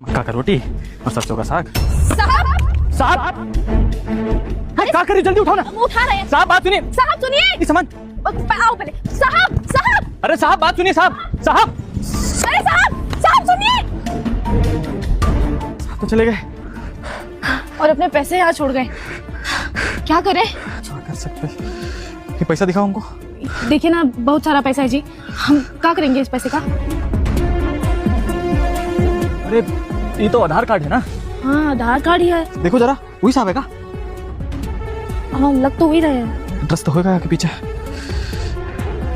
मक्का का रोटी और सरसों का साग। साहब साहब क्या कर रही, जल्दी उठाओ ना। उठा रहे हैं साहब बात सुनिए। साहब सुनिए। इस समझ आओ पहले। साहब साहब अरे साहब बात सुनिए। साहब साहब अरे साहब साहब सुनिए। साहब तो चले गए और अपने पैसे यहाँ छोड़ गए। क्या करें? क्या कर सकते, ये पैसा दिखाओ हमको। देखिए ना, बहुत सारा पैसा है जी। हम क्या करेंगे इस पैसे का? अरे ये तो आधार कार्ड है ना। हाँ आधार कार्ड ही है। देखो जरा, वही साहब है का? हाँ लग तो वही रहे हैं। एड्रेस तो होगा के पीछे,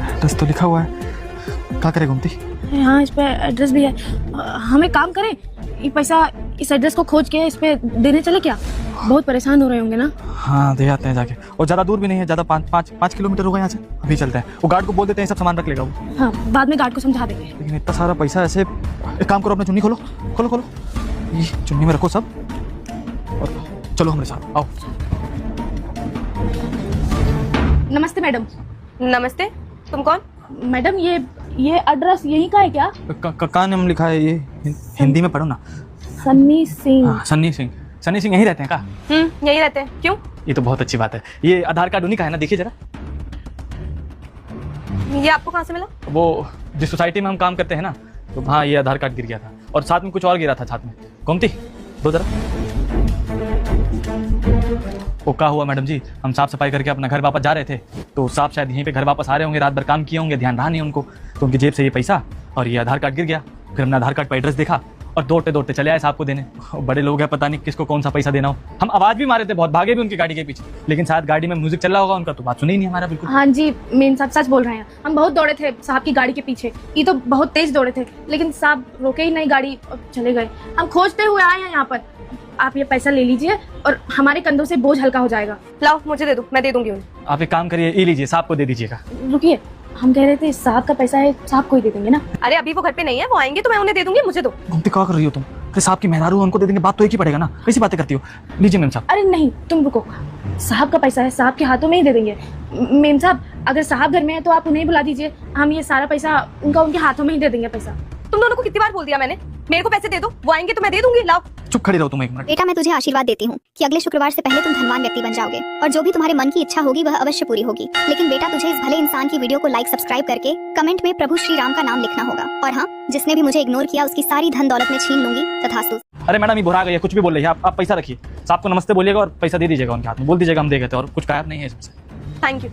एड्रेस तो लिखा हुआ है। क्या करे घूमती? हाँ इस पे एड्रेस भी है। हम एक काम करें, ये पैसा इस एड्रेस को खोज के इस पे देने चले क्या? बहुत परेशान हो रहे होंगे ना। हाँ दे आते हैं जाके, और ज्यादा दूर भी नहीं है, ज्यादा 5 किलोमीटर होगा यहाँ से। अभी चलते हैं, वो गार्ड को बोल देते हैं सब सामान रख लेगा वो। हाँ बाद में गार्ड को समझा देंगे। लेकिन इतना सारा पैसा ऐसे, एक काम करो, अपना चुन्नी खोलो खोलो खोलो, ये चुन्नी में रखो सब, और चलो हमारे साथ आओ। नमस्ते मैडम। नमस्ते, तुम कौन? मैडम ये एड्रेस यहीं का है क्या? का नाम लिखा है ये? हिंदी में पढ़ो ना। सन्नी सिंह। हाँ सन्नी सिंह। सन्नी सिंह यहीं रहते हैं का? यहीं रहते हैं। क्यों? ये तो बहुत अच्छी बात है। ये आधार कार्ड उन्हीं का है ना, देखिए जरा। ये आपको कहाँ से मिला? वो जिस सोसाइटी में हम काम करते हैं ना, तो हाँ ये आधार कार्ड गिर गया था, और साथ में कुछ और गिरा था साथ में। गोमती दो जरा। वो क्या हुआ मैडम जी, हम साफ सफाई करके अपना घर वापस जा रहे थे, तो साहब शायद यहीं पे घर वापस आ रहे होंगे, रात भर काम किए होंगे, ध्यान रहा नहीं उनको, तो उनकी जेब से ये पैसा और ये आधार कार्ड गिर गया। फिर हमने आधार कार्ड पर एड्रेस देखा और दौड़ते दौड़ते चले आए साहब को देने। बड़े लोग हैं, पता नहीं किसको कौन सा पैसा देना हो। हम आवाज भी मारे थे, बहुत भागे भी उनकी गाड़ी के पीछे, लेकिन शायद गाड़ी में म्यूजिक चल रहा होगा उनका, तो बात सुनी ही नहीं हमारा बिल्कुल। हाँ जी मेन साहब सच बोल रहे हैं। हम बहुत दौड़े थे साहब की गाड़ी के पीछे, ये तो बहुत तेज दौड़े थे, लेकिन साहब रोके ही नहीं गाड़ी और चले गए। हम खोजते हुए आए हैं यहाँ पर। आप ये पैसा ले लीजिए और हमारे कंधों से बोझ हल्का हो जाएगा। लाओ मुझे दे दो, मैं दे दूंगी उन्हें। आप एक काम करिए, ये लीजिए, साहब को दे दीजिएगा। रुकिए, हम कह रहे थे साहब का पैसा है, साहब को ही दे देंगे ना। अरे अभी वो घर पे नहीं है, वो आएंगे तो मैं उन्हें दे दूंगी, मुझे दो। घूमती क्या कर रही हो तुम? अरे साहब की मेहरारू, उनको दे देंगे, बात तो एक ही पड़ेगा ना, कैसी बातें करती हो। लीजिए मेम साहब। अरे नहीं तुम रुको, साहब का पैसा है, साहब के हाथों में ही दे देंगे। मेम साहब अगर साहब घर में है तो आप उन्हें बुला दीजिए, हम ये सारा पैसा उनके हाथों में ही दे देंगे पैसा। तुम दोनों को कितनी बार बोल दिया मैंने, मेरे को पैसे दे दो, वो आएंगे तो मैं दे दूंगी। लाओ। चुप खड़ी रहो तुम एक मिनट। बेटा मैं तुझे आशीर्वाद देती हूँ कि अगले शुक्रवार से पहले तुम धनवान व्यक्ति बन जाओगे, और जो भी तुम्हारे मन की इच्छा होगी वह अवश्य पूरी होगी। लेकिन बेटा तुझे इस भले इंसान की वीडियो को लाइक सब्सक्राइब करके कमेंट में प्रभु श्री राम का नाम लिखना होगा। और हाँ, जिसने भी मुझे इग्नोर किया उसकी सारी धन दौलत में छीन लूंगी। तथास्तु। अरे मैडम ये बुरा गई है, कुछ भी बोल रही है। आप पैसा रखिए, साहब को नमस्ते बोलिएगा और पैसा दे दीजिएगा उनके हाथ में, बोल दीजिएगा हम दे गए थे, और कुछ गायब नहीं है इसमें से। Thank you.